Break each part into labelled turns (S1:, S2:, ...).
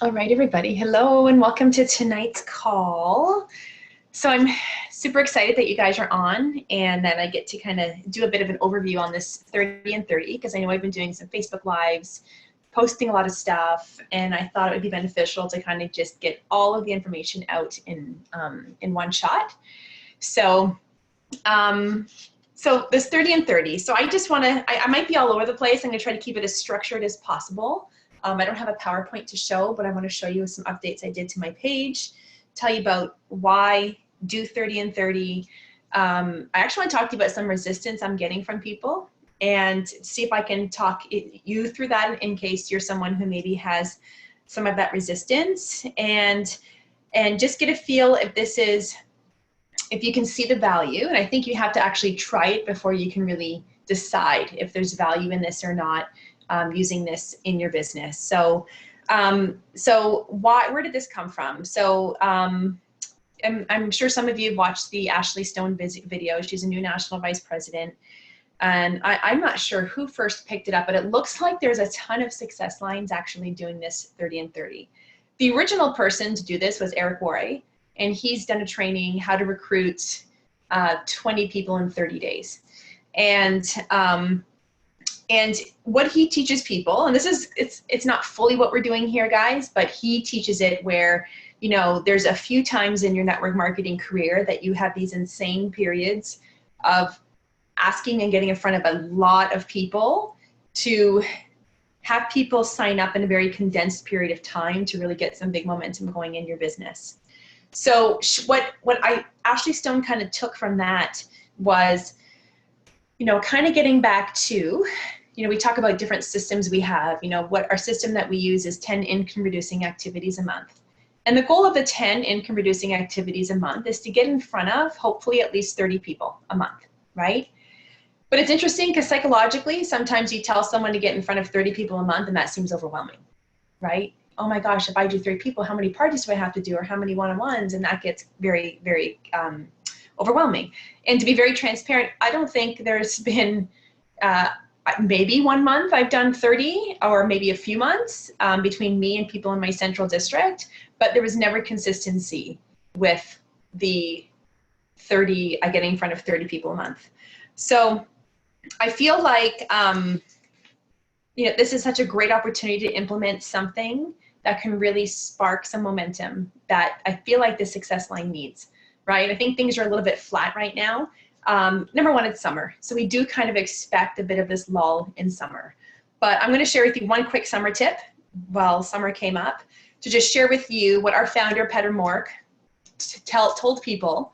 S1: All right, everybody. Hello and welcome to tonight's call. So I'm super excited that you guys are on and that I get to kind of do a bit of an overview on this 30 and 30 because I know I've been doing some Facebook Lives, posting a lot of stuff, and I thought it would be beneficial to kind of just get all of the information out in one shot. So this 30 and 30. So I just want to, I might be all over the place. I'm going to try to keep it as structured as possible. I don't have a PowerPoint to show, but I want to show you some updates I did to my page, tell you about why do 30 and 30. I actually want to talk to you about some resistance I'm getting from people and see if I can talk you through that in case you're someone who maybe has some of that resistance and just get a feel if you can see the value. And I think you have to actually try it before you can really decide if there's value in this or not. Using this in your business. So where did this come from? So I'm sure some of you have watched the Ashley Stone video. She's a new national vice president. And I'm not sure who first picked it up, but it looks like there's a ton of success lines actually doing this 30 and 30. The original person to do this was Eric Worre, and he's done a training how to recruit 20 people in 30 days. And what he teaches people, and it's not fully what we're doing here, guys, but he teaches it where, you know, there's a few times in your network marketing career that you have these insane periods of asking and getting in front of a lot of people to have people sign up in a very condensed period of time to really get some big momentum going in your business. So what Ashley Stone kind of took from that was, you know, kind of getting back to, you know, we talk about different systems we have, you know, what our system that we use is 10 income reducing activities a month. And the goal of the 10 income reducing activities a month is to get in front of hopefully at least 30 people a month, right? But it's interesting because psychologically, sometimes you tell someone to get in front of 30 people a month and that seems overwhelming, right? Oh my gosh, if I do 3 people, how many parties do I have to do or how many one-on-ones? And that gets very, very overwhelming. And to be very transparent, I don't think there's been maybe 1 month I've done 30 or maybe a few months between me and people in my central district, but there was never consistency with the 30, getting in front of 30 people a month. So I feel like, you know, this is such a great opportunity to implement something that can really spark some momentum that I feel like the success line needs. Right? I think things are a little bit flat right now. Number one, it's summer. So we do kind of expect a bit of this lull in summer. But I'm going to share with you one quick summer tip while summer came up to just share with you what our founder, Peter Mork, told people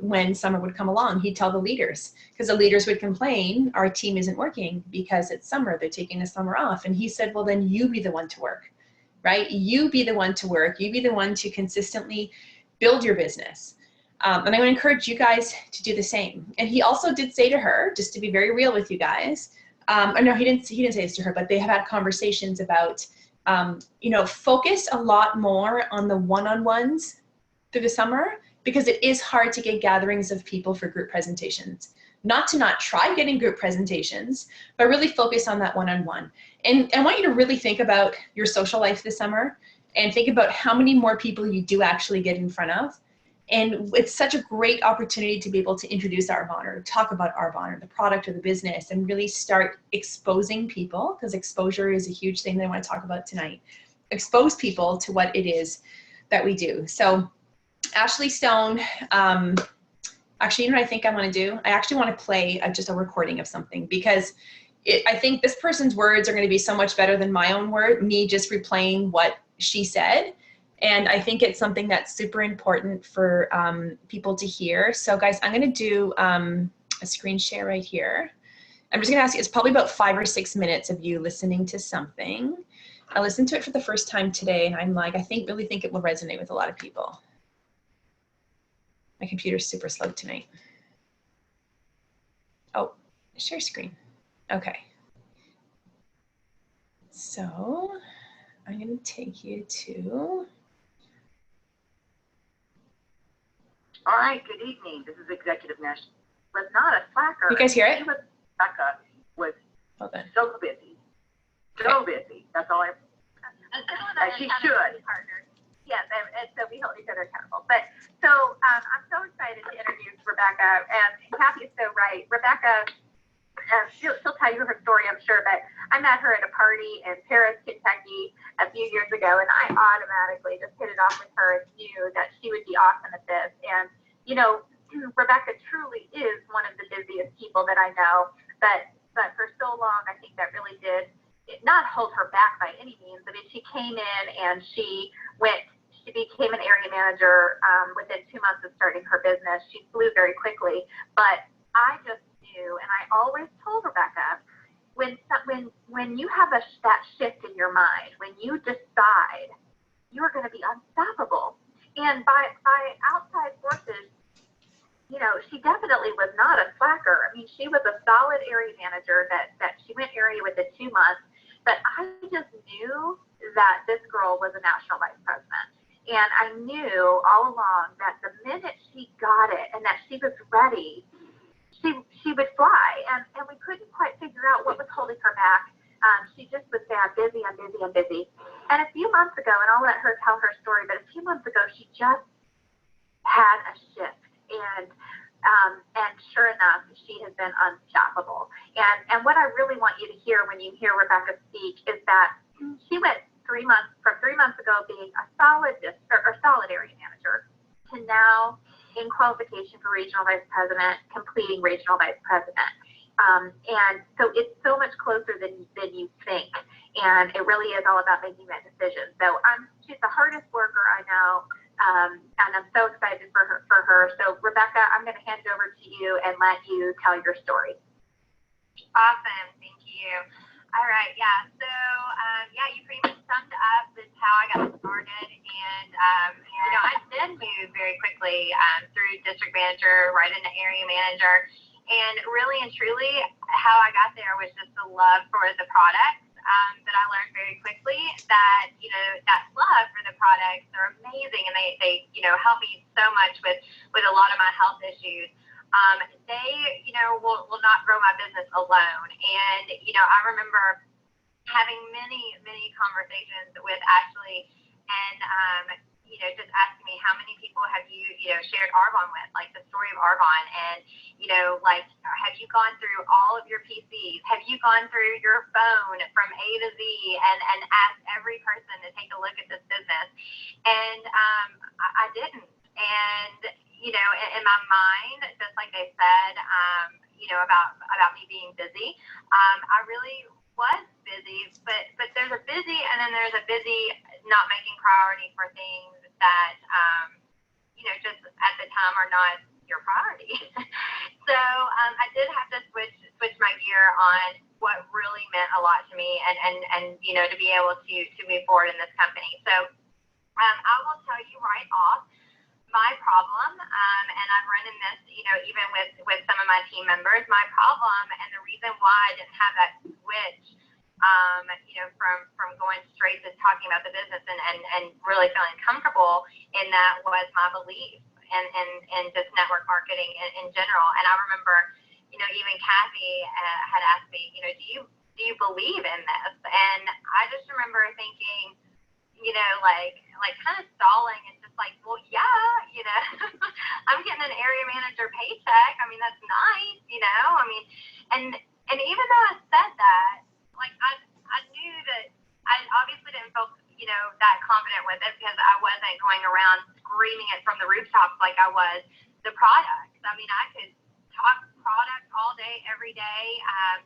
S1: when summer would come along. He'd tell the leaders because the leaders would complain, our team isn't working because it's summer. They're taking the summer off. And he said, well, then you be the one to work, right? You be the one to work. You be the one to consistently build your business. And I would encourage you guys to do the same. And he also did say to her, just to be very real with you guys, or no, he didn't say this to her, but they have had conversations about, you know, focus a lot more on the one-on-ones through the summer because it is hard to get gatherings of people for group presentations. Not to not try getting group presentations, but really focus on that one-on-one. And I want you to really think about your social life this summer and think about how many more people you do actually get in front of. And it's such a great opportunity to be able to introduce Arbonner, talk about Arbonner, the product or the business, and really start exposing people, because exposure is a huge thing that I want to talk about tonight. Expose people to what it is that we do. So Ashley Stone, actually, you know what I think I want to do? I actually want to play just a recording of something because I think this person's words are going to be so much better than my own word, me just replaying what she said. And I think it's something that's super important for people to hear. So guys, I'm going to do a screen share right here. I'm just going to ask you, it's probably about 5 or 6 minutes of you listening to something. I listened to it for the first time today and I'm like, really think it will resonate with a lot of people. My computer's super slow tonight. Oh, share screen. Okay. So I'm going to take you to...
S2: All right, good evening. This is Executive National, but not a slacker.
S1: You guys hear it?
S2: Becca was so busy. So busy. That's all I She should.
S3: Partners. Yes, and so we hold each other accountable. But so I'm so excited to introduce Rebecca, and Kathy is so right. Rebecca, she'll tell you her story, I'm sure, but I met her at a party in Paris, Kentucky a few years ago, and I automatically just hit it off with her and knew that she would be awesome at this. And, you know, Rebecca truly is one of the busiest people that I know, but for so long, I think that really did not hold her back by any means. I mean, she came in and she became an area manager within 2 months of starting her business. She flew very quickly, but I just knew, and I always told Rebecca, when you have that shift in your mind, when you decide you're going to be unstoppable, and by outside forces, you know, she definitely was not a slacker. I mean, she was a solid area manager that she went area within 2 months, but I just knew that this girl was a national vice president. And I knew all along that the minute she got it and that she was ready, she would fly. And we couldn't quite figure out what was holding her back. She just would say, I'm busy. And a few months ago, and I'll let her tell her story, but a few months ago, she just had a shift. And sure enough, she has been unstoppable. And what I really want you to hear when you hear Rebecca speak is that she went from 3 months ago being a solid area manager to now in qualification for regional vice president, completing regional vice president. And so it's so much closer than you think. And it really is all about making that decision. So she's the hardest worker I know. And I'm so excited for her. So Rebecca, I'm going to hand it over to you and let you tell your story.
S4: Awesome. Thank you. All right. Yeah. So, you pretty much summed up this how I got started. And, I did move very quickly through district manager, right into area manager. And really and truly, how I got there was just the love for the products that I learned very quickly that, that love for the products are amazing. And they help me so much with a lot of my health issues. They, will not grow my business alone. And, I remember having many, many conversations with Ashley and, just asking me how many people have you, shared Arbonne with, like the story of Arbonne. And, have you gone through all of your PCs? Have you gone through your phone from A to Z and asked every person to take a look at this business? And I didn't. And, in my mind, just like they said, about me being busy, I really was busy, but there's a busy and then there's a busy not making priority for things that, just at the time are not your priority. So I did have to switch my gear on what really meant a lot to me and to be able to move forward in this company. So I will tell you right off, my problem, and I've run in this, even with some of my team members, my problem and the reason why I didn't have that switch, from going straight to talking about the business and really feeling comfortable in that was my belief and just network marketing in general. And I remember, even Kathy had asked me, do you believe in this? And I just remember thinking, kind of stalling and just like, well, yeah, I'm getting an area manager paycheck. I mean, that's nice, and even though I said that, I knew that I obviously didn't feel, that confident with it because I wasn't going around screaming it from the rooftops like I was the products. I mean, I could talk products all day, every day. I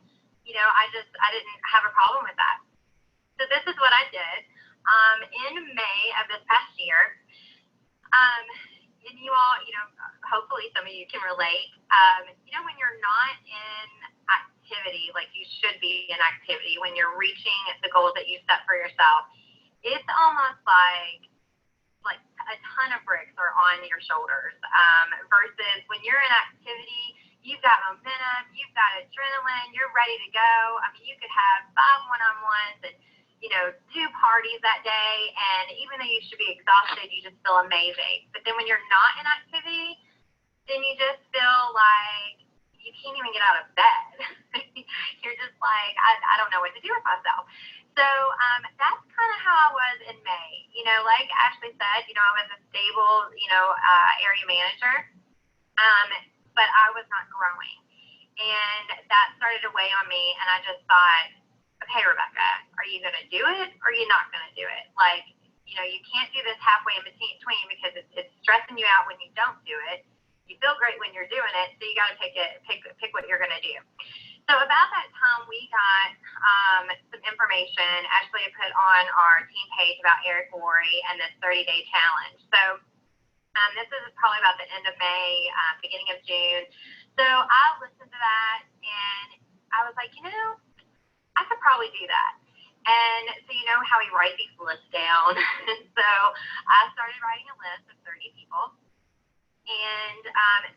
S4: didn't have a problem with that. So this is what I did. In May of this past year, and you all, hopefully some of you can relate, when you're not in activity, like you should be in activity, when you're reaching the goals that you set for yourself, it's almost like a ton of bricks are on your shoulders, versus when you're in activity, you've got momentum, you've got adrenaline, you're ready to go. I mean, you could have 5 one-on-ones and 2 parties that day, and even though you should be exhausted, you just feel amazing. But then when you're not in activity, then you just feel like you can't even get out of bed. You're just like, I don't know what to do with myself. So that's kind of how I was in May. You know, like Ashley said, you know, I was a stable, you know, area manager, but I was not growing. And that started to weigh on me, and I just thought, okay, Rebecca, are you going to do it or are you not going to do it? Like, you know, you can't do this halfway in between because it's stressing you out when you don't do it. You feel great when you're doing it, so you got to pick what you're going to do. So about that time, we got some information actually put on our team page about Eric Worre and this 30-day challenge. So this is probably about the end of May, beginning of June. So I listened to that, and I was like, you know, I could probably do that. And so you know how we write these lists down. So I started writing a list of 30 people. And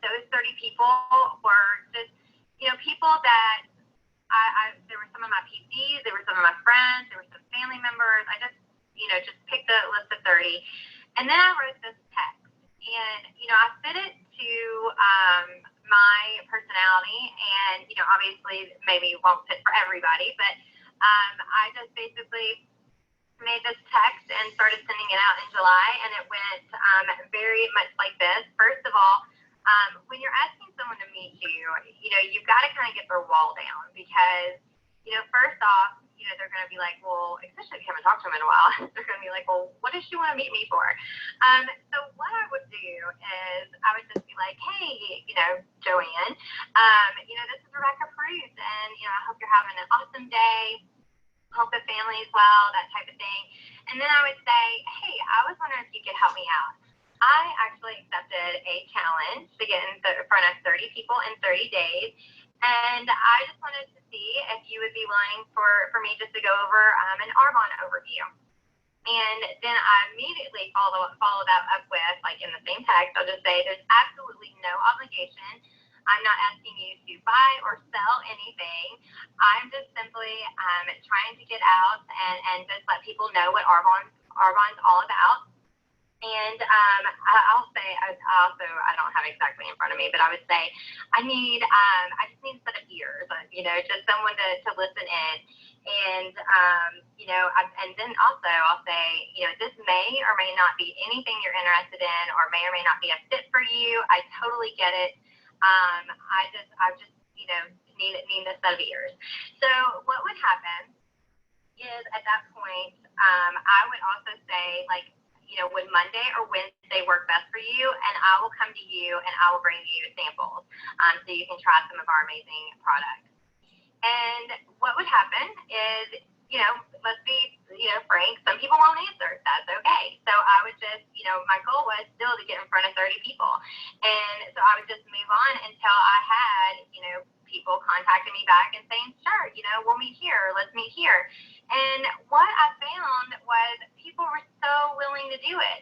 S4: those 30 people were just, you know, people that there were some of my PCs, there were some of my friends, there were some family members. I just, you know, just picked a list of 30. And then I wrote this text. And, you know, I fit it to my personality. And, you know, obviously maybe it won't fit for everybody, but I just basically made this text and started sending it out in July, and it went very much like this. First of all, when you're asking someone to meet you, you know, you've got to kind of get their wall down because, you know, first off, you know, they're going to be like, well, especially if you haven't talked to them in a while, they're going to be like, well, what does she want to meet me for? So what I would do is I would just be like, hey, you know, Joanne, you know, this is Rebecca Cruz, and, you know, I hope you're having an awesome day. Hope the family is well, that type of thing. And then I would say, hey, I was wondering if you could help me out. I actually accepted a challenge to get in front of 30 people in 30 days. And I just wanted to see if you would be willing for me just to go over an Arbonne overview. And then I immediately follow that up with, like in the same text, I'll just say there's absolutely no obligation. I'm not asking you to buy or sell anything. I'm just simply trying to get out and just let people know what Arbonne's all about. And I'll say, I don't have exactly in front of me, but I would say I just need a set of ears, you know, just someone to listen in. And, you know, and then also I'll say, you know, this may or may not be anything you're interested in or may not be a fit for you. I totally get it. I just, you know, need a set of ears. So what would happen is at that point, I would also say, like, you know, would Monday or Wednesday work best for you? And I will come to you and I will bring you samples so you can try some of our amazing products. And what would happen is, you know, let's be, you know, frank, some people won't answer. That's okay. So I would just, you know, my goal was still to get in front of 30 people. And so I would just move on until I had, you know, people contacting me back and saying, sure, you know, we'll meet here, let's meet here. And what I found was people were so willing to do it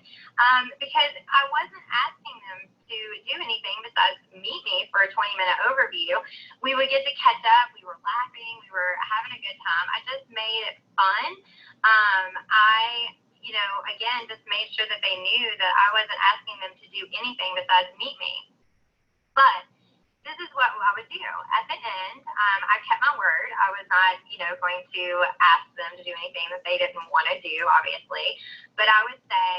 S4: because I wasn't asking them to do anything besides meet me for a 20-minute overview. We would get to catch up. We were laughing. We were having a good time. I just made it fun. I, you know, again, just made sure that they knew that I wasn't asking them to do anything besides meet me. But this is what I would do. At the end, I kept my word. I was not, you know, going to ask them to do anything that they didn't want to do, obviously. But I would say,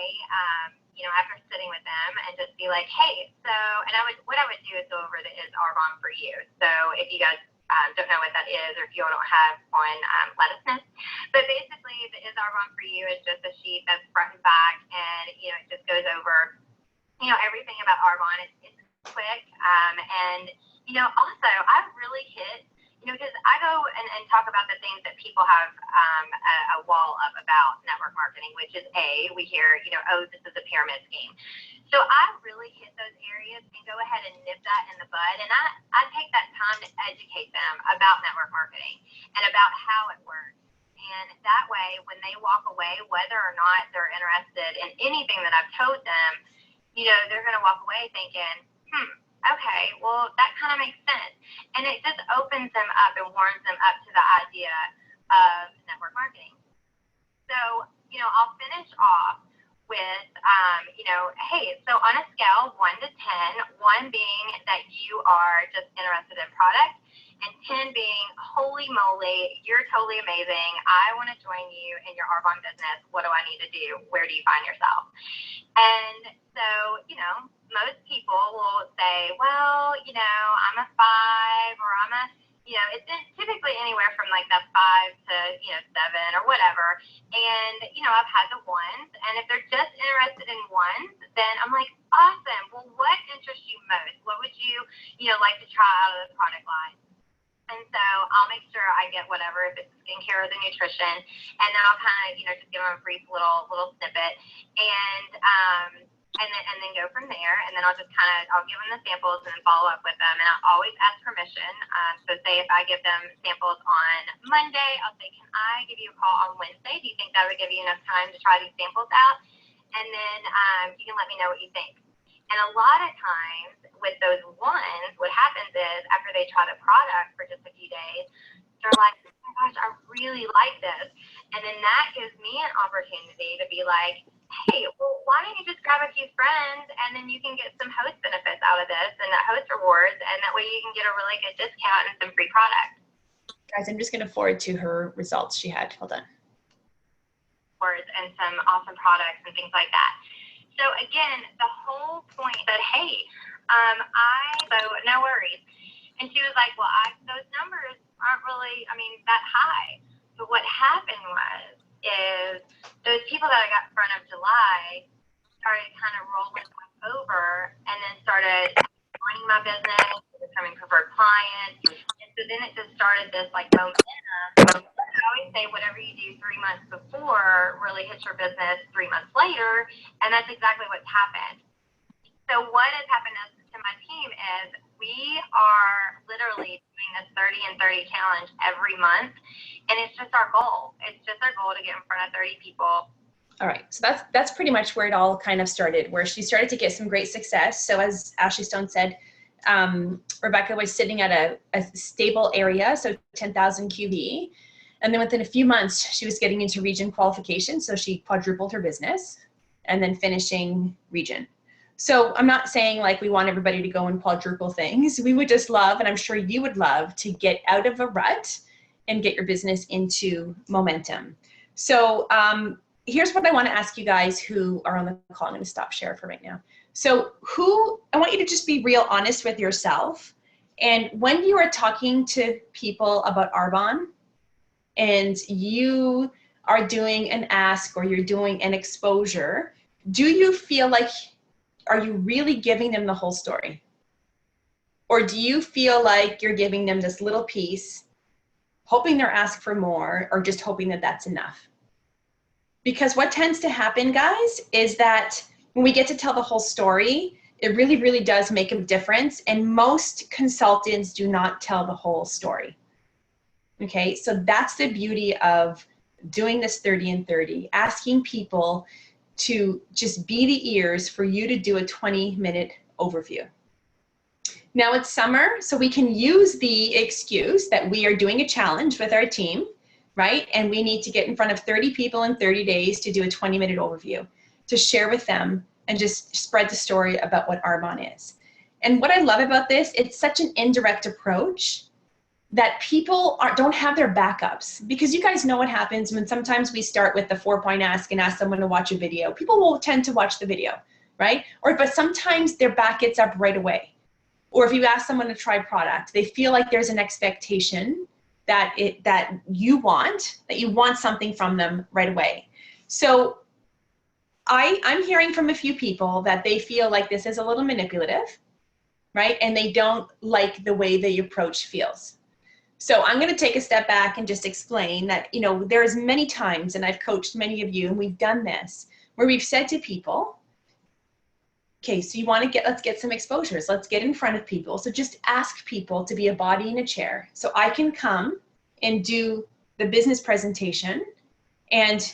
S4: you know, after sitting with them and just be like, hey, so, and what I would do is go over the Is Arbonne for You. So if you guys don't know what that is, or if you don't have one, let us know. But basically, the Is Arbonne for You is just a sheet that's front and back, and, you know, it just goes over, you know, everything about Arbonne. It's quick, and, you know, also, I really hit, you know, because I go and talk about the things that people have a wall up about network marketing, which is we hear, you know, oh, this is a pyramid scheme. So I really hit those areas and go ahead and nip that in the bud, and I take that time to educate them about network marketing and about how it works. And that way, when they walk away, whether or not they're interested in anything that I've told them, you know, they're going to walk away thinking, okay, well, that kind of makes sense. And it just opens them up and warms them up to the idea of network marketing. So, you know, I'll finish off with, you know, hey, so on a scale 1 to 10, 1 being that you are just interested in product, and 10 being, holy moly, you're totally amazing. I want to join you in your Arbonne business. What do I need to do? Where do you find yourself? And so, you know, most people will say, well, you know, I'm a 5, or I'm a, you know, it's typically anywhere from like that 5 to, you know, 7 or whatever. And, you know, I've had the 1s, and if they're just interested in 1s, then I'm like, awesome. Well, what interests you most? What would you, you know, like to try out of the product line? And so I'll make sure I get whatever, if it's the skincare or the nutrition, and then I'll kind of, you know, just give them a brief little snippet, and then go from there. And then I'll just I'll give them the samples and then follow up with them. And I'll always ask permission. So say if I give them samples on Monday, I'll say, can I give you a call on Wednesday? Do you think that would give you enough time to try these samples out? And then you can let me know what you think. And a lot of times with those 1s, what happens is after they try the product for just a few days, they're like, oh my gosh, I really like this. And then that gives me an opportunity to be like, hey, well, why don't you just grab a few friends, and then you can get some host benefits out of this and that host rewards, and that way you can get a really good discount and some free product.
S1: Guys, I'm just going to forward to her results she had. Hold on.
S4: And some awesome products and things like that. So again, the whole point that, hey, so no worries. And she was like, well, those numbers aren't really, I mean, that high. But what happened is those people that I got in front of July started kind of rolling over, and then started joining my business, becoming preferred clients. And so then it just started this like momentum. I always say whatever you do 3 months before really hits your business 3 months later, and that's exactly what's happened. So what has happened to my team is we are literally doing this 30 and 30 challenge every month, and it's just our goal. It's just our goal to get in front of 30 people.
S1: All right, so that's pretty much where it all kind of started, where she started to get some great success. So as Ashley Stone said, Rebecca was sitting at a stable area, so 10,000 QV. And then within a few months, she was getting into region qualification. So she quadrupled her business and then finishing region. So I'm not saying like we want everybody to go and quadruple things. We would just love, and I'm sure you would love, to get out of a rut and get your business into momentum. So here's what I want to ask you guys who are on the call. I'm going to stop share for right now. So I want you to just be real honest with yourself. And when you are talking to people about Arbonne, and you are doing an ask or you're doing an exposure, do you feel like, are you really giving them the whole story? Or do you feel like you're giving them this little piece, hoping they're asked for more, or just hoping that that's enough? Because what tends to happen, guys, is that when we get to tell the whole story, it really, really does make a difference. And most consultants do not tell the whole story. Okay, so that's the beauty of doing this 30 and 30, asking people to just be the ears for you to do a 20-minute overview. Now it's summer, so we can use the excuse that we are doing a challenge with our team, right? And we need to get in front of 30 people in 30 days to do a 20-minute overview, to share with them and just spread the story about what Arbonne is. And what I love about this, it's such an indirect approach that people don't have their backups, because you guys know what happens when sometimes we start with the 4-point ask and ask someone to watch a video. People will tend to watch the video, right? But sometimes their back gets up right away. Or if you ask someone to try product, they feel like there's an expectation that you want something from them right away. So I'm hearing from a few people that they feel like this is a little manipulative, right? And they don't like the way the approach feels. So I'm going to take a step back and just explain that, you know, there's many times, and I've coached many of you, and we've done this, where we've said to people, okay, so you want to let's get some exposures. Let's get in front of people. So just ask people to be a body in a chair. So I can come and do the business presentation and,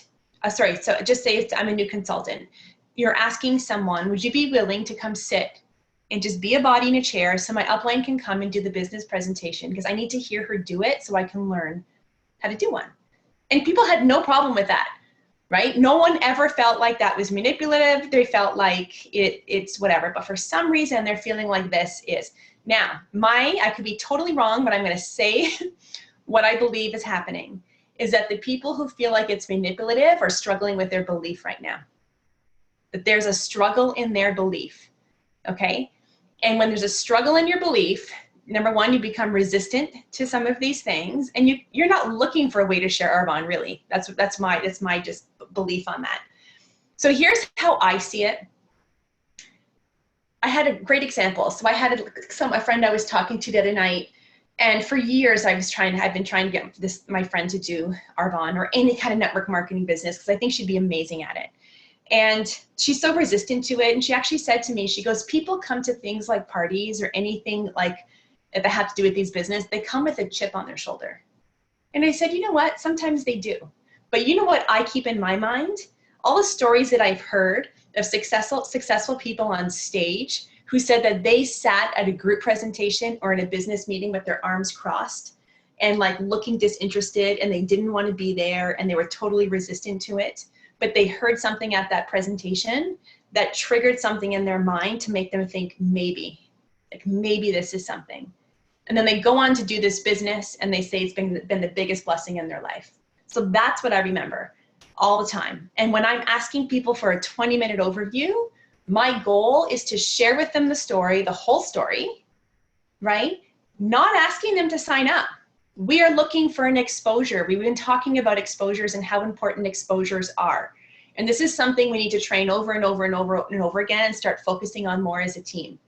S1: so just say I'm a new consultant. You're asking someone, would you be willing to come sit and just be a body in a chair so my upline can come and do the business presentation, because I need to hear her do it so I can learn how to do one. And people had no problem with that, right? No one ever felt like that was manipulative. They felt like it's whatever, but for some reason they're feeling like this is. Now, I could be totally wrong, but I'm going to say what I believe is happening is that the people who feel like it's manipulative are struggling with their belief right now. That there's a struggle in their belief, okay? And when there's a struggle in your belief, number one, you become resistant to some of these things, and you're not looking for a way to share Arbonne, really. That's my just belief on that. So here's how I see it. I had a great example. So I had a friend I was talking to the other night, and for years I've been trying to get my friend to do Arbonne or any kind of network marketing business because I think she'd be amazing at it. And she's so resistant to it. And she actually said to me, she goes, people come to things like parties or anything like that have to do with these business, they come with a chip on their shoulder. And I said, you know what? Sometimes they do. But you know what I keep in my mind? All the stories that I've heard of successful people on stage who said that they sat at a group presentation or in a business meeting with their arms crossed and like looking disinterested, and they didn't want to be there and they were totally resistant to it. But they heard something at that presentation that triggered something in their mind to make them think maybe this is something. And then they go on to do this business and they say it's been the biggest blessing in their life. So that's what I remember all the time. And when I'm asking people for a 20-minute overview, my goal is to share with them the story, the whole story, right? Not asking them to sign up. We are looking for an exposure. We've been talking about exposures and how important exposures are. And this is something we need to train over and over and over and over again and start focusing on more as a team.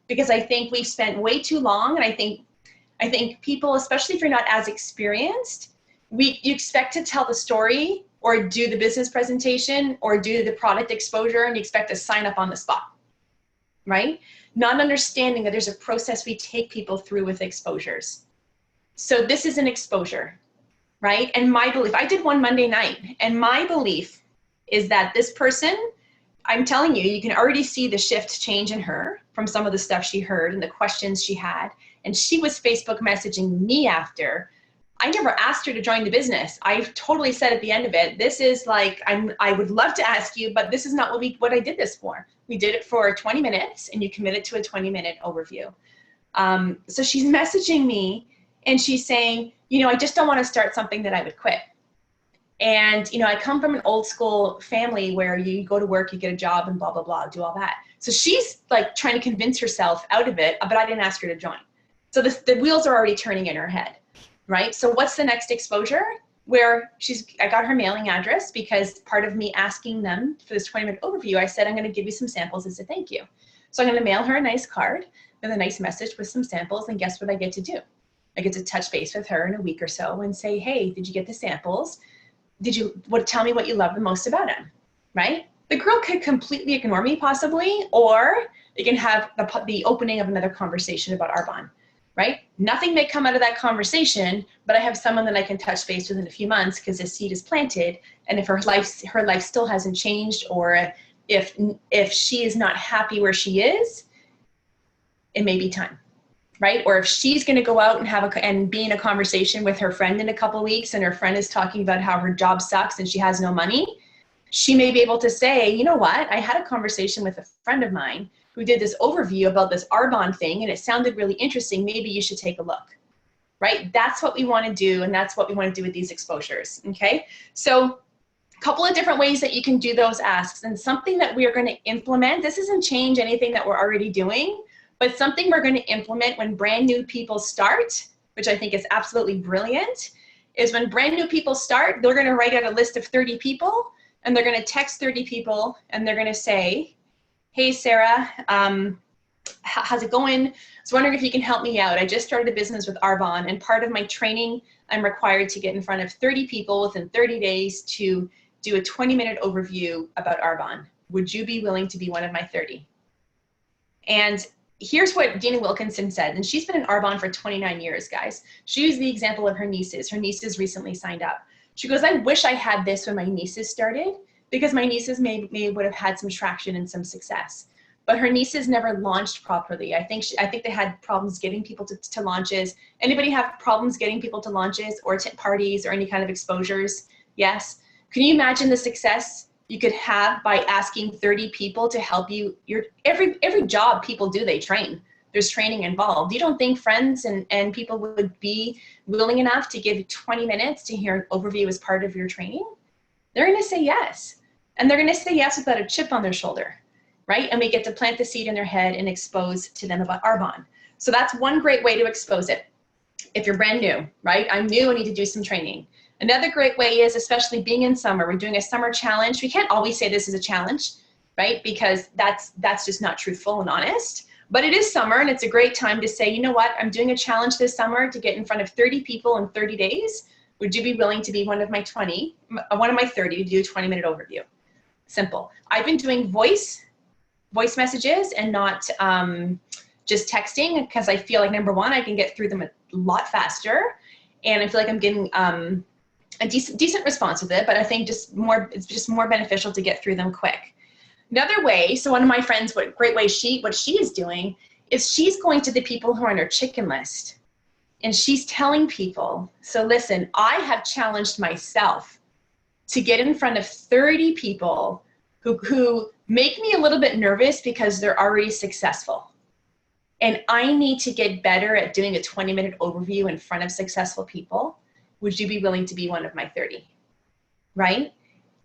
S1: Because I think we've spent way too long, and I think people, especially if you're not as experienced, you expect to tell the story or do the business presentation or do the product exposure, and you expect to sign up on the spot, right? Not understanding that there's a process we take people through with exposures. So this is an exposure, right? And my belief, I did one Monday night, and my belief is that this person, I'm telling you, you can already see the shift change in her from some of the stuff she heard and the questions she had. And she was Facebook messaging me after. I never asked her to join the business. I totally said at the end of it, this is like, I would love to ask you, but this is not what I did this for. We did it for 20 minutes and you committed to a 20-minute overview. So she's messaging me and she's saying, you know, I just don't want to start something that I would quit. And, you know, I come from an old school family where you go to work, you get a job and blah, blah, blah, do all that. So she's like trying to convince herself out of it, but I didn't ask her to join. So the wheels are already turning in her head, right? So what's the next exposure? Where I got her mailing address because part of me asking them for this 20-minute overview, I said, I'm going to give you some samples as a thank you. So I'm going to mail her a nice card with a nice message with some samples. And guess what I get to do? I get to touch base with her in a week or so and say, hey, did you get the samples? Tell me what you love the most about him, right? The girl could completely ignore me possibly, or they can have the opening of another conversation about Arbonne, right? Nothing may come out of that conversation, but I have someone that I can touch base with in a few months because the seed is planted. And if her life still hasn't changed, or if she is not happy where she is, it may be time. Right? Or if she's going to go out and be in a conversation with her friend in a couple of weeks, and her friend is talking about how her job sucks and she has no money, she may be able to say, you know what? I had a conversation with a friend of mine who did this overview about this Arbonne thing, and it sounded really interesting. Maybe you should take a look, right? That's what we want to do, and that's what we want to do with these exposures, okay? So a couple of different ways that you can do those asks, and something that we are going to implement. This doesn't change anything that we're already doing, but something we're going to implement when brand new people start, which I think is absolutely brilliant, is when brand new people start, they're going to write out a list of 30 people, and they're going to text 30 people, and they're going to say, hey, Sarah, how's it going? I was wondering if you can help me out. I just started a business with Arbonne, and part of my training, I'm required to get in front of 30 people within 30 days to do a 20-minute overview about Arbonne. Would you be willing to be one of my 30? And here's what Dina Wilkinson said, and she's been in Arbonne for 29 years, guys. She used the example of her nieces. Her nieces recently signed up. She goes, I wish I had this when my nieces started, because my nieces may would have had some traction and some success. But her nieces never launched properly. I think they had problems getting people to launches. Anybody have problems getting people to launches or to parties or any kind of exposures? Yes. Can you imagine the success you could have by asking 30 people to help you? Every job people do, they train. there's training involved. You don't think friends and people would be willing enough to give 20 minutes to hear an overview as part of your training? They're going to say yes. And they're going to say yes without a chip on their shoulder, right? And we get to plant the seed in their head and expose to them about Arbonne. So that's one great way to expose it. If you're brand new, right? I'm new, I need to do some training. Another great way is, especially being in summer, we're doing a summer challenge. We can't always say this is a challenge, right? Because that's just not truthful and honest. But it is summer, and it's a great time to say, you know what? I'm doing a challenge this summer to get in front of 30 people in 30 days. Would you be willing to be one of my 30 to do a 20-minute overview? Simple. I've been doing voice messages and not just texting, because I feel like, number one, I can get through them a lot faster, and I feel like I'm getting a decent response with it, but I think it's just more beneficial to get through them quick. Another way, so one of my friends, what she is doing is she's going to the people who are on her chicken list, and she's telling people, so listen, I have challenged myself to get in front of 30 people who make me a little bit nervous because they're already successful. And I need to get better at doing a 20-minute overview in front of successful people. Would you be willing to be one of my 30, right?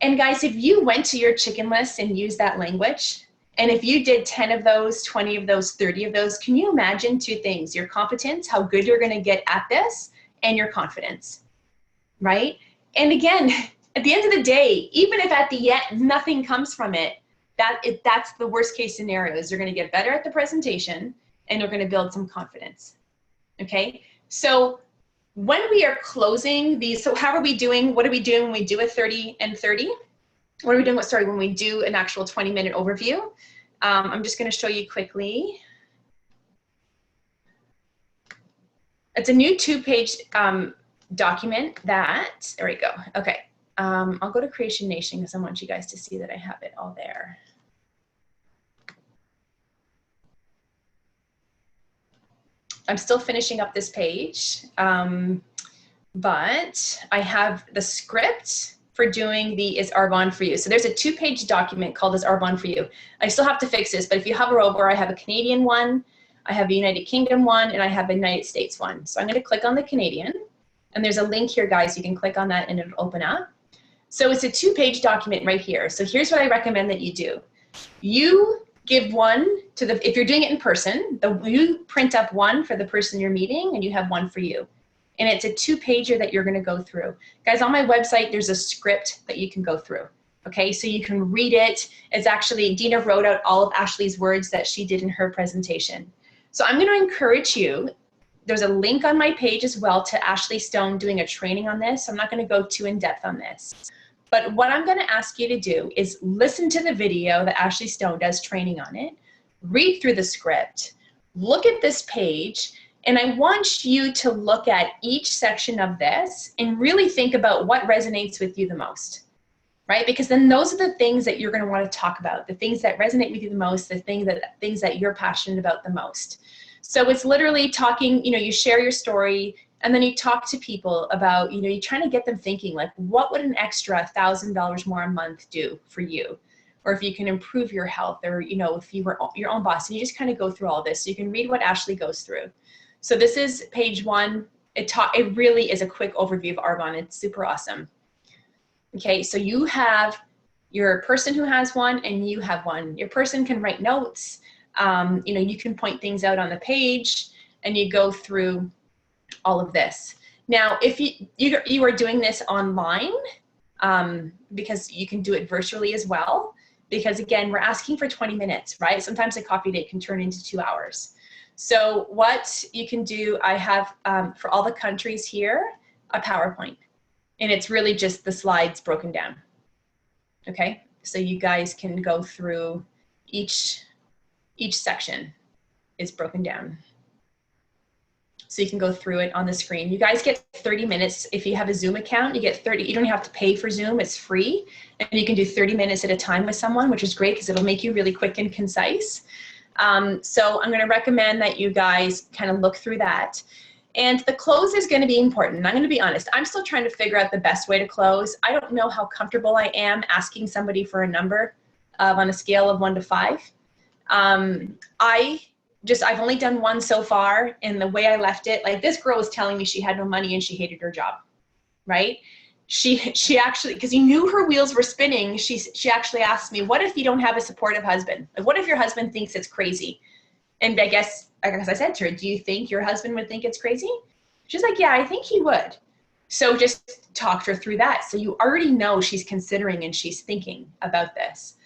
S1: And guys, if you went to your chicken list and used that language, and if you did 10 of those, 20 of those, 30 of those, can you imagine two things? Your competence, how good you're gonna get at this, and your confidence, right? And again, at the end of the day, even if at the end nothing comes from it, that's the worst case scenario, is you're gonna get better at the presentation and you're gonna build some confidence, okay? So when we are closing these, so how are we doing, what are we doing when we do a 30 and 30? What are we doing, when we do an actual 20-minute overview? I'm just gonna show you quickly. It's a new 2-page document that, there we go, okay. I'll go to Creation Nation because I want you guys to see that I have it all there. I'm still finishing up this page, but I have the script for doing the Is Arbonne for You. So there's a 2-page document called Is Arbonne for You. I still have to fix this, but if you hover over, I have a Canadian one, I have a United Kingdom one, and I have a United States one. So I'm gonna click on the Canadian, and there's a link here, guys. You can click on that and it'll open up. So it's a 2-page document right here. So here's what I recommend that you do. You give one to the, if you're doing it in person, you print up one for the person you're meeting, and you have one for you. And it's a 2-pager that you're gonna go through. Guys, on my website, there's a script that you can go through. Okay, so you can read it. It's actually, Dina wrote out all of Ashley's words that she did in her presentation. So I'm gonna encourage you, there's a link on my page as well to Ashley Stone doing a training on this. I'm not gonna go too in depth on this. But what I'm gonna ask you to do is listen to the video that Ashley Stone does training on it, read through the script, look at this page, and I want you to look at each section of this and really think about what resonates with you the most, right? Because then those are the things that you're gonna wanna talk about, the things that resonate with you the most, the things that you're passionate about the most. So it's literally talking, you share your story, and then you talk to people about, you're trying to get them thinking, like, what would an extra $1,000 more a month do for you? Or if you can improve your health, or, if you were your own boss, and you just kind of go through all this. So you can read what Ashley goes through. So this is page 1. It really is a quick overview of Arbonne. It's super awesome. Okay, so you have your person who has one, and you have one. Your person can write notes. You can point things out on the page, and you go through all of this. Now, if you are doing this online, because you can do it virtually as well, because again, we're asking for 20 minutes, right? Sometimes a coffee date can turn into 2 hours. So what you can do, I have, for all the countries here, a PowerPoint, and it's really just the slides broken down, okay? So you guys can go through each section is broken down. So you can go through it on the screen. You guys get 30 minutes. If you have a Zoom account, you get 30. You don't have to pay for Zoom, it's free. And you can do 30 minutes at a time with someone, which is great because it'll make you really quick and concise. So I'm gonna recommend that you guys kind of look through that. And the close is gonna be important. I'm gonna be honest, I'm still trying to figure out the best way to close. I don't know how comfortable I am asking somebody for a number on a scale of 1 to 5. I've only done one so far, and the way I left it, like this girl was telling me she had no money and she hated her job, right? She actually, because he knew her wheels were spinning, she actually asked me, what if you don't have a supportive husband? Like, what if your husband thinks it's crazy? And I guess I said to her, do you think your husband would think it's crazy? She's like, yeah, I think he would. So just talked her through that. So you already know she's considering and she's thinking about this,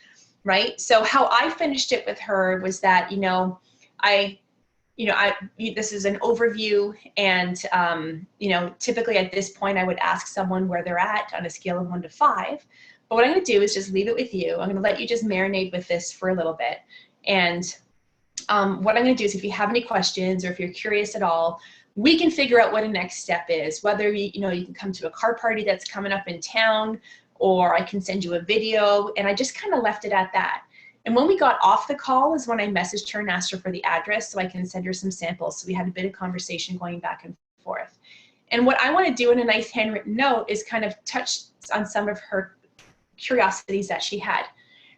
S1: right? So how I finished it with her was that, this is an overview, and typically at this point I would ask someone where they're at on a scale of 1 to 5. But what I'm going to do is just leave it with you. I'm going to let you just marinate with this for a little bit. And what I'm going to do is, if you have any questions or if you're curious at all, we can figure out what a next step is. Whether you can come to a card party that's coming up in town, or I can send you a video. And I just kind of left it at that. And when we got off the call is when I messaged her and asked her for the address so I can send her some samples. So we had a bit of conversation going back and forth. And what I want to do in a nice handwritten note is kind of touch on some of her curiosities that she had,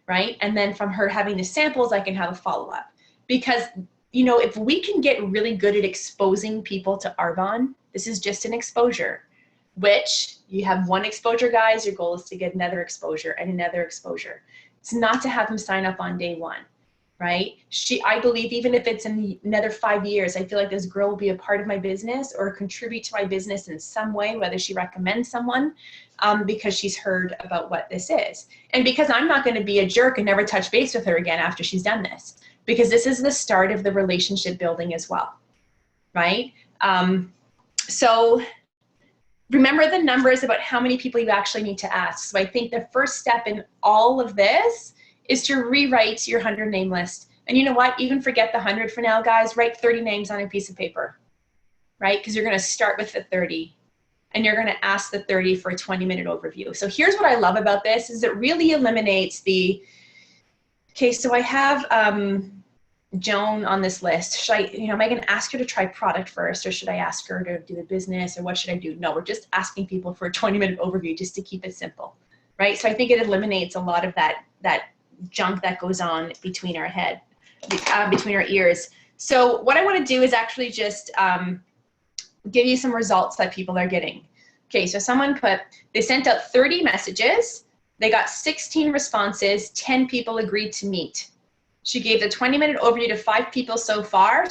S1: right? And then from her having the samples, I can have a follow-up. Because, if we can get really good at exposing people to Arbonne, this is just an exposure, which you have one exposure, guys, your goal is to get another exposure and another exposure. It's not to have them sign up on day one, right? I believe even if it's in another 5 years, I feel like this girl will be a part of my business or contribute to my business in some way, whether she recommends someone because she's heard about what this is. And because I'm not going to be a jerk and never touch base with her again after she's done this, because this is the start of the relationship building as well, right? So remember the numbers about how many people you actually need to ask. So I think the first step in all of this is to rewrite your 100 name list. And you know what? Even forget the 100 for now, guys. Write 30 names on a piece of paper, right? Because you're going to start with the 30. And you're going to ask the 30 for a 20-minute overview. So here's what I love about this is it really eliminates the, okay, so I have Joan on this list. Should I, am I going to ask her to try product first, or should I ask her to do the business, or what should I do? No, we're just asking people for a 20-minute overview just to keep it simple, right? So I think it eliminates a lot of that junk that goes on between our head, between our ears. So what I want to do is actually just give you some results that people are getting. Okay, so someone they sent out 30 messages. They got 16 responses, 10 people agreed to meet. She gave the 20-minute overview to 5 people so far,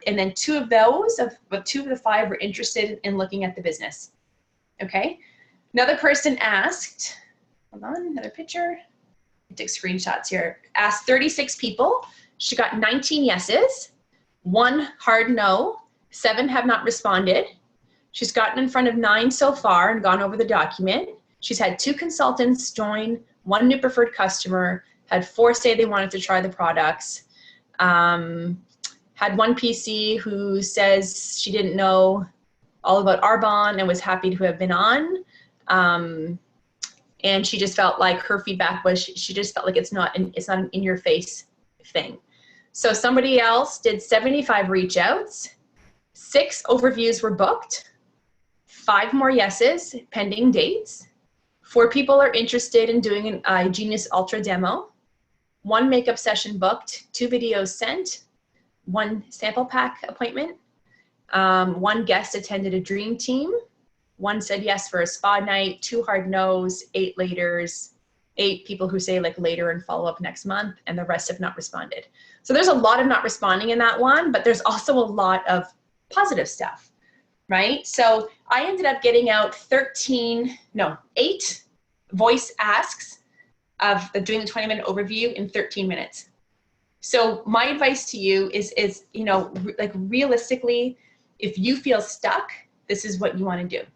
S1: and then 2 of the 5 were interested in looking at the business. Okay, another person asked, hold on, another picture. I took screenshots here. Asked 36 people. She got 19 yeses, 1 hard no, 7 have not responded. She's gotten in front of 9 so far and gone over the document. She's had 2 consultants join, 1 new preferred customer, had 4 say they wanted to try the products, had 1 PC who says she didn't know all about Arbonne and was happy to have been on. And she just felt like her feedback was she just felt like it's not an in-your-face thing. So somebody else did 75 reach outs, 6 overviews were booked, 5 more yeses pending dates. 4 people are interested in doing a Genius Ultra demo. 1 makeup session booked, 2 videos sent, 1 sample pack appointment. 1 guest attended a dream team. 1 said yes for a spa night, 2 hard no's, 8 laters, 8 people who say like later and follow up next month, and the rest have not responded. So there's a lot of not responding in that one, but there's also a lot of positive stuff, right? So I ended up getting out 8 voice asks of doing the 20-minute overview in 13 minutes. So my advice to you is like realistically, if you feel stuck, this is what you want to do.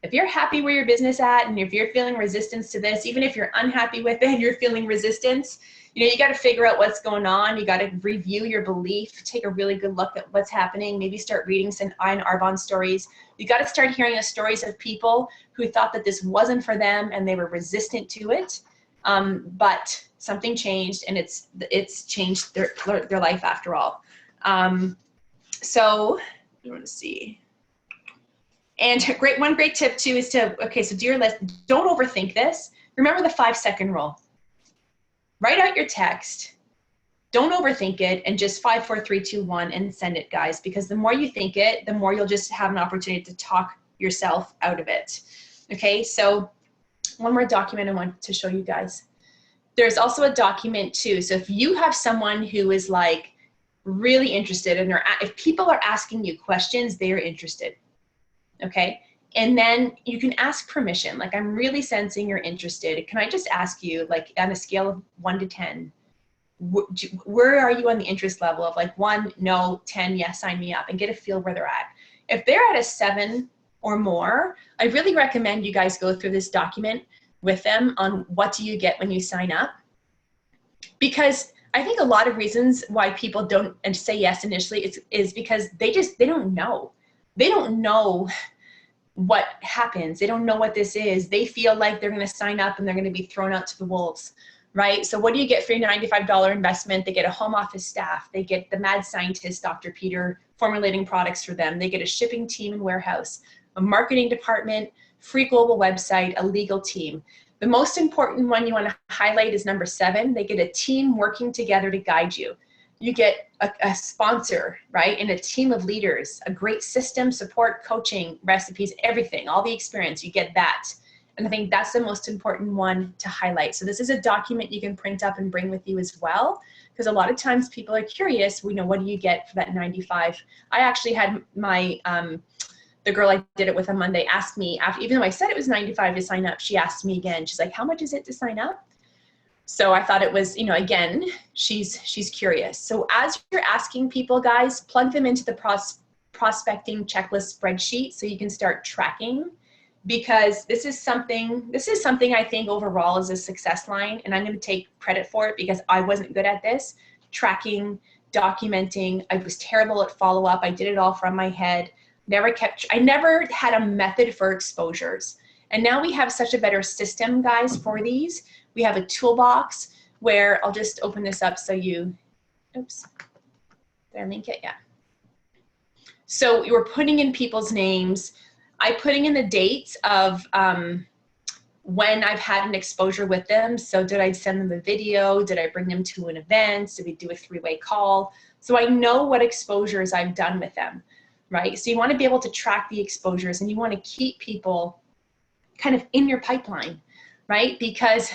S1: If you're happy where your business at, and if you're feeling resistance to this, even if you're unhappy with it and you're feeling resistance, you got to figure out what's going on. You got to review your belief, take a really good look at what's happening, maybe start reading some Arbonne stories. You got to start hearing the stories of people who thought that this wasn't for them and they were resistant to it. But something changed, and it's changed their life after all. So I want to see. And one great tip too is so do your list. Don't overthink this. Remember the 5-second rule. Write out your text. don't overthink it, and just 5, 4, 3, 2, 1 and send it, guys, because the more you think it, the more you'll just have an opportunity to talk yourself out of it. Okay, so one more document I want to show you guys. There's also a document too. So if you have someone who is like really interested, and if people are asking you questions, they are interested. Okay, and then you can ask permission. Like, I'm really sensing you're interested. Can I just ask you, like, on a scale of 1 to 10, where are you on the interest level of like 1, no, 10, yes, sign me up, and get a feel where they're at. If they're at a 7 or more, I really recommend you guys go through this document with them on what do you get when you sign up. Because I think a lot of reasons why people don't and say yes initially is because they don't know. They don't know what happens. They don't know what this is. They feel like they're going to sign up and they're going to be thrown out to the wolves, right? So what do you get for your $95 investment? They get a home office staff. They get the mad scientist, Dr. Peter, formulating products for them. They get a shipping team and warehouse, a marketing department, free global website, a legal team. The most important one you want to highlight is number 7. They get a team working together to guide you. You get a sponsor, right? And a team of leaders, a great system, support, coaching, recipes, everything, all the experience, you get that. And I think that's the most important one to highlight. So this is a document you can print up and bring with you as well, because a lot of times people are curious, what do you get for that 95? I actually had my, the girl I did it with on Monday asked me, even though I said it was 95 to sign up, she asked me again. She's like, how much is it to sign up? So I thought it was, again, she's curious. So as you're asking people, guys, plug them into the prospecting checklist spreadsheet so you can start tracking, because this is something I think overall is a success line, and I'm going to take credit for it because I wasn't good at this. Tracking, documenting, I was terrible at follow-up. I did it all from my head. I never had a method for exposures. And now we have such a better system, guys, for these. We have a toolbox where I'll just open this up so you, oops, did I link it? Yeah. So you were putting in people's names. I'm putting in the dates of when I've had an exposure with them. So did I send them a video? Did I bring them to an event? Did we do a 3-way call? So I know what exposures I've done with them. Right? So you want to be able to track the exposures, and you want to keep people kind of in your pipeline, right? Because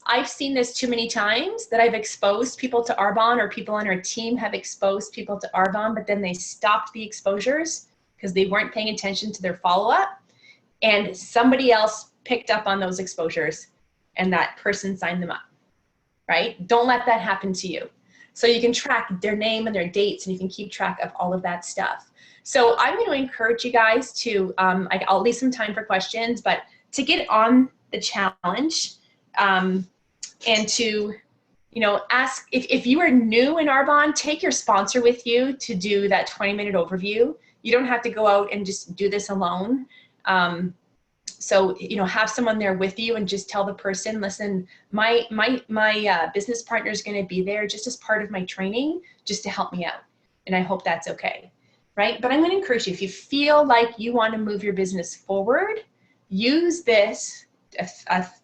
S1: I've seen this too many times that I've exposed people to Arbonne, or people on our team have exposed people to Arbonne, but then they stopped the exposures because they weren't paying attention to their follow-up, and somebody else picked up on those exposures and that person signed them up, right? Don't let that happen to you. So you can track their name and their dates, and you can keep track of all of that stuff. So I'm going to encourage you guys to, I'll leave some time for questions, but to get on the challenge and to, ask, if you are new in Arbonne, take your sponsor with you to do that 20-minute overview. You don't have to go out and just do this alone. So, have someone there with you and just tell the person, listen, my business partner is going to be there just as part of my training, just to help me out. And I hope that's okay. Right? But I'm going to encourage you, if you feel like you want to move your business forward, use this,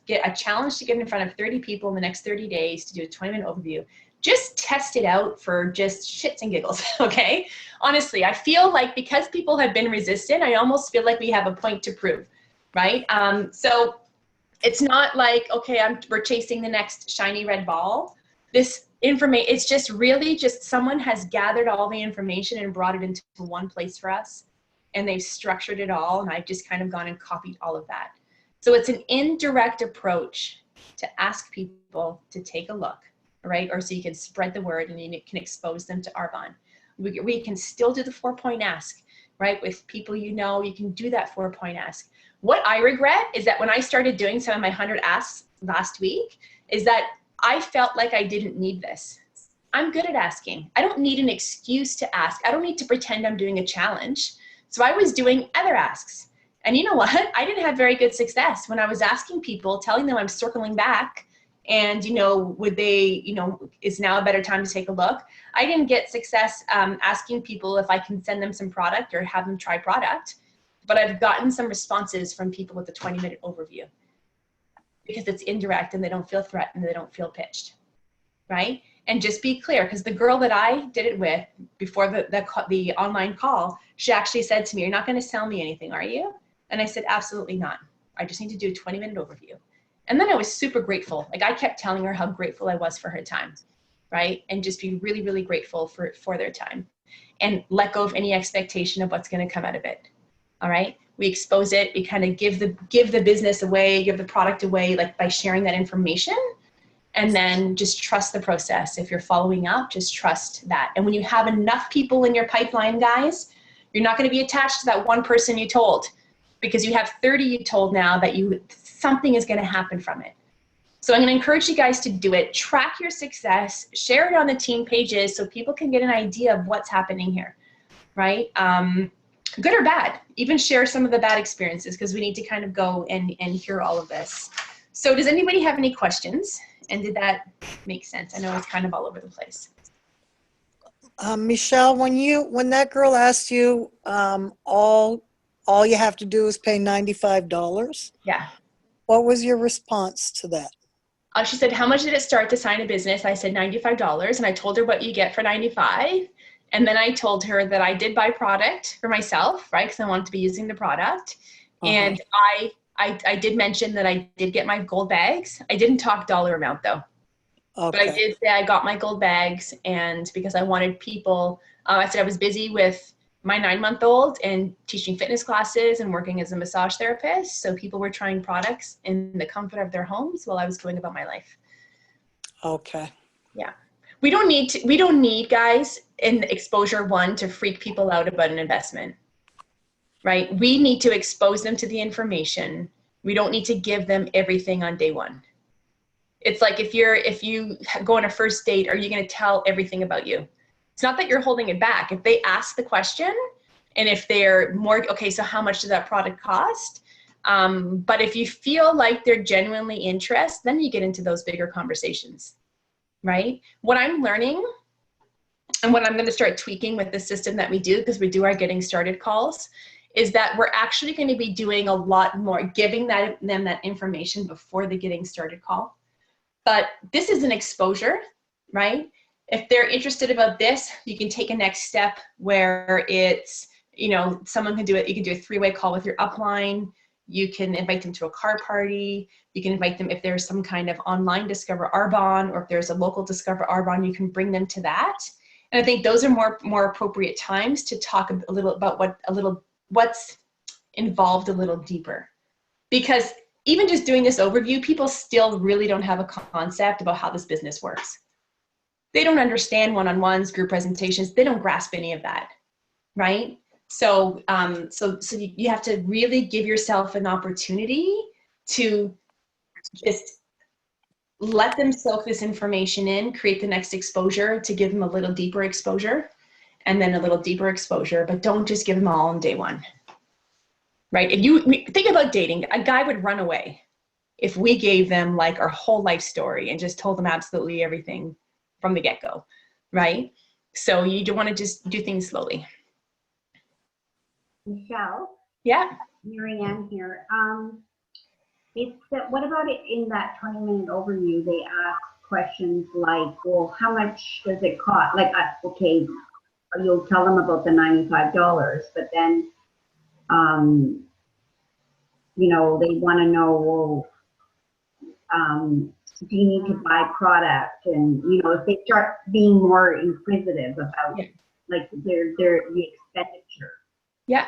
S1: get a challenge to get in front of 30 people in the next 30 days to do a 20-minute overview. Just test it out for just shits and giggles, okay? Honestly, I feel like because people have been resistant, I almost feel like we have a point to prove, right? So it's not like, okay, we're chasing the next shiny red ball. This information, it's just really just someone has gathered all the information and brought it into one place for us, and they've structured it all, and I've just kind of gone and copied all of that. So it's an indirect approach to ask people to take a look, right? Or so you can spread the word and you can expose them to Arbonne. We can still do the 4-point ask, right? With people you can do that 4-point ask. What I regret is that when I started doing some of my 100 asks last week, is that I felt like I didn't need this. I'm good at asking. I don't need an excuse to ask. I don't need to pretend I'm doing a challenge. So I was doing other asks. And you know what? I didn't have very good success when I was asking people, telling them I'm circling back and, would they, is now a better time to take a look. I didn't get success asking people if I can send them some product or have them try product, but I've gotten some responses from people with a 20-minute overview, because it's indirect and they don't feel threatened, they don't feel pitched, right? And just be clear, because the girl that I did it with before the online call, she actually said to me, "You're not going to sell me anything, are you?" And I said, "Absolutely not. I just need to do a 20-minute overview." And then I was super grateful. Like, I kept telling her how grateful I was for her time, right? And just be really, really grateful for their time, and let go of any expectation of what's going to come out of it. All right. We expose it. We kind of give the business away, give the product away, like by sharing that information. And then just trust the process. If you're following up, just trust that. And when you have enough people in your pipeline, guys, you're not going to be attached to that one person you told, because you have 30 you told now that something is going to happen from it. So I'm going to encourage you guys to do it. Track your success, share it on the team pages so people can get an idea of what's happening here, right? Good or bad. Even share some of the bad experiences, because we need to kind of go and hear all of this. So does anybody have any questions? And did that make sense? I know it's kind of all over the place.
S5: Michelle, when that girl asked you, all you have to do is pay $95.
S1: Yeah.
S5: What was your response to that?
S1: She said, "How much did it start to sign a business?" I said $95, and I told her what you get for $95. And then I told her that I did buy product for myself, right? Because I wanted to be using the product. And I did mention that I did get my gold bags. I didn't talk dollar amount though.
S5: Okay.
S1: But I did say I got my gold bags, and because I wanted people, I said I was busy with my 9-month-old and teaching fitness classes and working as a massage therapist. So people were trying products in the comfort of their homes while I was going about my life.
S5: Okay.
S1: Yeah. We don't need guys in exposure 1 to freak people out about an investment, right? We need to expose them to the information. We don't need to give them everything on day 1. It's like if you go on a first date, are you going to tell everything about you? It's not that you're holding it back. If they ask the question, and if they're more, okay, so how much does that product cost? But if you feel like they're genuinely interested, then you get into those bigger conversations, right? What I'm learning, and what I'm going to start tweaking with the system that we do, because we do our getting started calls, is that we're actually going to be doing a lot more, giving them that information before the getting started call. But this is an exposure, right? If they're interested about this, you can take a next step where it's, someone can do it. You can do a 3-way call with your upline. You can invite them to a car party. You can invite them if there's some kind of online Discover Arbonne, or if there's a local Discover Arbonne, you can bring them to that. And I think those are more appropriate times to talk a little about what's involved a little deeper. Because even just doing this overview, people still really don't have a concept about how this business works. They don't understand one-on-ones, group presentations. They don't grasp any of that, right? So you have to really give yourself an opportunity to just let them soak this information in, create the next exposure to give them a little deeper exposure, and then a little deeper exposure, but don't just give them all on day 1, right? If you think about dating, a guy would run away if we gave them like our whole life story and just told them absolutely everything from the get-go, right? So you do want to just do things slowly.
S6: Michelle?
S1: Yeah.
S6: Mary Ann here. What about it in that 20-minute overview? They ask questions like, well, how much does it cost? Like, okay, you'll tell them about the $95, but then, they want to know, well, do you need to buy product? And, if they start being more inquisitive about like the expenditure.
S1: Yeah.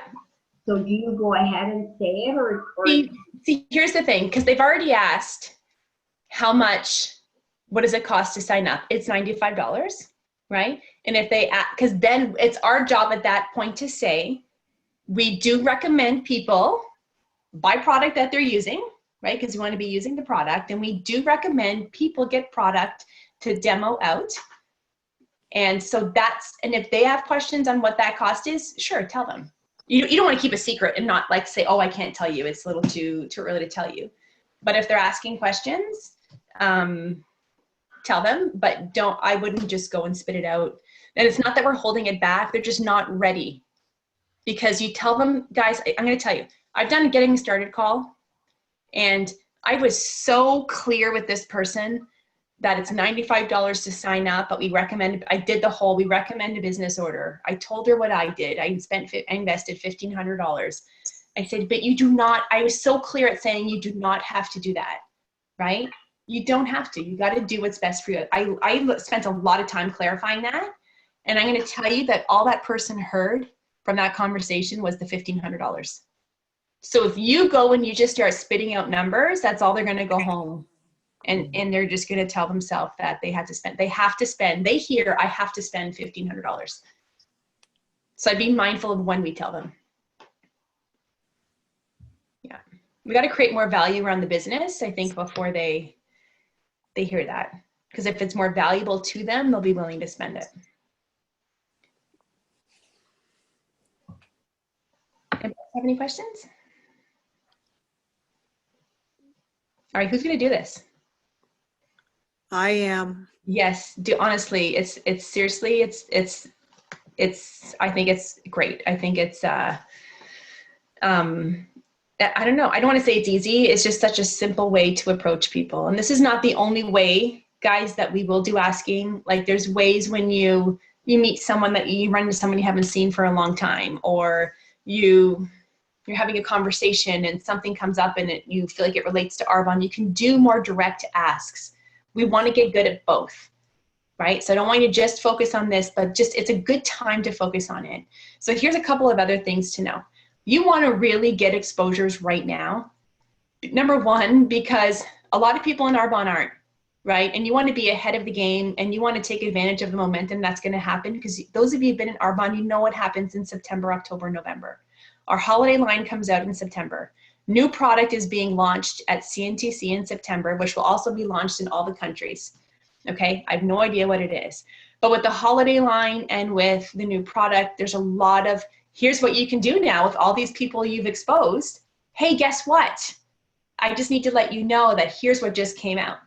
S6: So do you go ahead and say it or
S1: See, here's the thing, because they've already asked what does it cost to sign up? It's $95, right? And if they because then it's our job at that point to say, we do recommend people buy product that they're using, right? Because you want to be using the product. And we do recommend people get product to demo out. And so and if they have questions on what that cost is, sure, tell them. You don't want to keep a secret and not like say, oh, I can't tell you. It's a little too early to tell you. But if they're asking questions, tell them, but I wouldn't just go and spit it out. And it's not that we're holding it back. They're just not ready. Because you tell them, guys, I'm going to tell you, I've done a getting started call, and I was so clear with this person that it's $95 to sign up, but we recommend a business order. I told her what I did. I invested $1,500. I said, but you do not, I was so clear at saying you do not have to do that, right? You don't have to. You got to do what's best for you. I spent a lot of time clarifying that. And I'm going to tell you that all that person heard from that conversation was the $1,500. So if you go and you just start spitting out numbers, that's all they're going to go home. And they're just going to tell themselves that they have to spend, they hear, I have to spend $1,500. So I'd be mindful of when we tell them. Yeah. We got to create more value around the business, I think, before they hear that. Because if it's more valuable to them, they'll be willing to spend it. Anybody have any questions? All right, who's going to do this?
S5: I am.
S1: Yes, honestly, it's seriously, I think it's great. I think it's, I don't know. I don't want to say it's easy. It's just such a simple way to approach people. And this is not the only way, guys, that we will do asking. Like there's ways when you meet someone that you run into someone you haven't seen for a long time, or you're having a conversation and something comes up and you feel like it relates to Arbonne. You can do more direct asks. We want to get good at both, right? So I don't want you to just focus on this, but just it's a good time to focus on it. So here's a couple of other things to know. You want to really get exposures right now. Number one, because a lot of people in Arbonne aren't, right? And you want to be ahead of the game and you want to take advantage of the momentum that's going to happen, because those of you who've been in Arbonne, you know what happens in September, October, November. Our holiday line comes out in September. New product is being launched at CNTC in September, which will also be launched in all the countries. Okay, I have no idea what it is. But with the holiday line and with the new product, there's a lot of, here's what you can do now with all these people you've exposed. Hey, guess what? I just need to let you know that here's what just came out,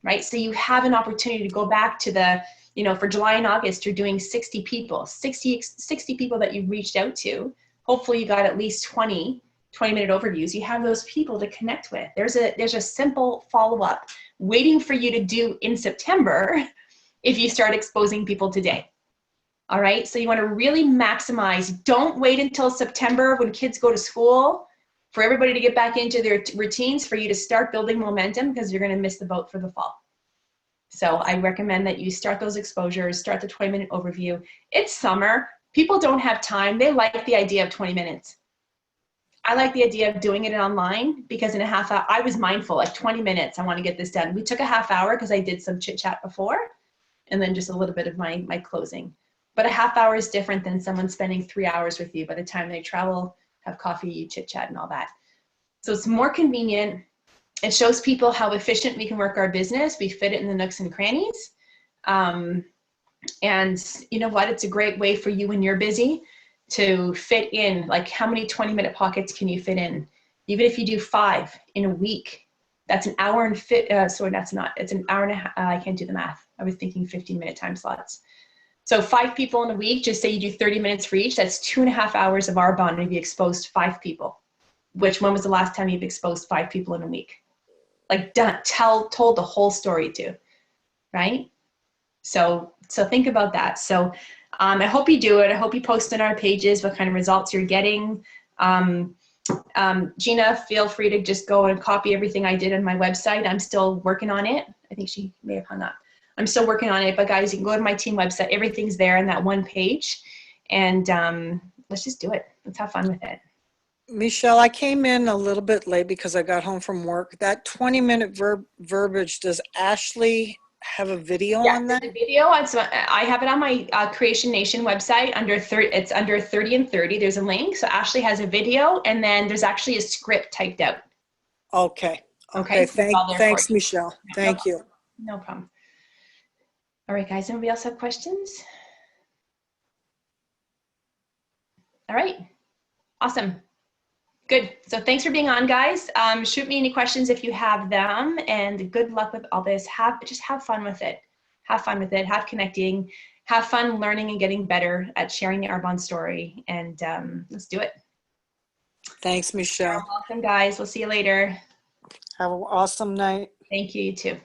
S1: right? So you have an opportunity to go back to the, for July and August, you're doing 60 people, 60 people that you've reached out to. Hopefully you got at least 20-minute overviews. You have those people to connect with. There's a simple follow-up waiting for you to do in September if you start exposing people today. All right, so you want to really maximize. Don't wait until September when kids go to school for everybody to get back into their routines for you to start building momentum, because you're going to miss the boat for the fall. So I recommend that you start those exposures, start the 20-minute overview. It's summer. People don't have time. They like the idea of 20 minutes. I like the idea of doing it online because in a half hour, I was mindful, like 20 minutes, I want to get this done. We took a half hour because I did some chit chat before, and then just a little bit of my closing. But a half hour is different than someone spending 3 hours with you by the time they travel, have coffee, chit chat and all that. So it's more convenient. It shows people how efficient we can work our business. We fit it in the nooks and crannies. And you know what? It's a great way for you when you're busy to fit in, like how many 20-minute pockets can you fit in? Even if you do 5 in a week, that's an hour and sorry, that's not, it's an hour and a half. I can't do the math. I was thinking 15-minute time slots. So 5 people in a week, just say you do 30 minutes for each, that's 2.5 hours of Arbonne and you've exposed 5 people. When was the last time you've exposed 5 people in a week? Like told the whole story to, right? So think about that. So I hope you do it. I hope you post on our pages what kind of results you're getting. Gina, feel free to just go and copy everything I did on my website. I'm still working on it. I think she may have hung up. I'm still working on it, but guys, you can go to my team website. Everything's there in that one page. And let's just do it. Let's have fun with it.
S5: Michelle, I came in a little bit late because I got home from work. That 20-minute verbiage, does Ashley have a video on that?
S1: The video, I have it on my Creation Nation website it's under 30 and 30. There's a link. So Ashley has a video and then there's actually a script typed out.
S5: Okay. Thanks, Michelle. Thank you.
S1: No problem. All right, guys, anybody else have questions? All right, awesome. Good. So thanks for being on, guys. Shoot me any questions if you have them, and good luck with all this. Just have fun with it. Have fun with it. Have connecting. Have fun learning and getting better at sharing the Arbonne story. And let's do it.
S5: Thanks, Michelle.
S1: You're welcome, guys. We'll see you later.
S5: Have an awesome night.
S1: Thank you. You too.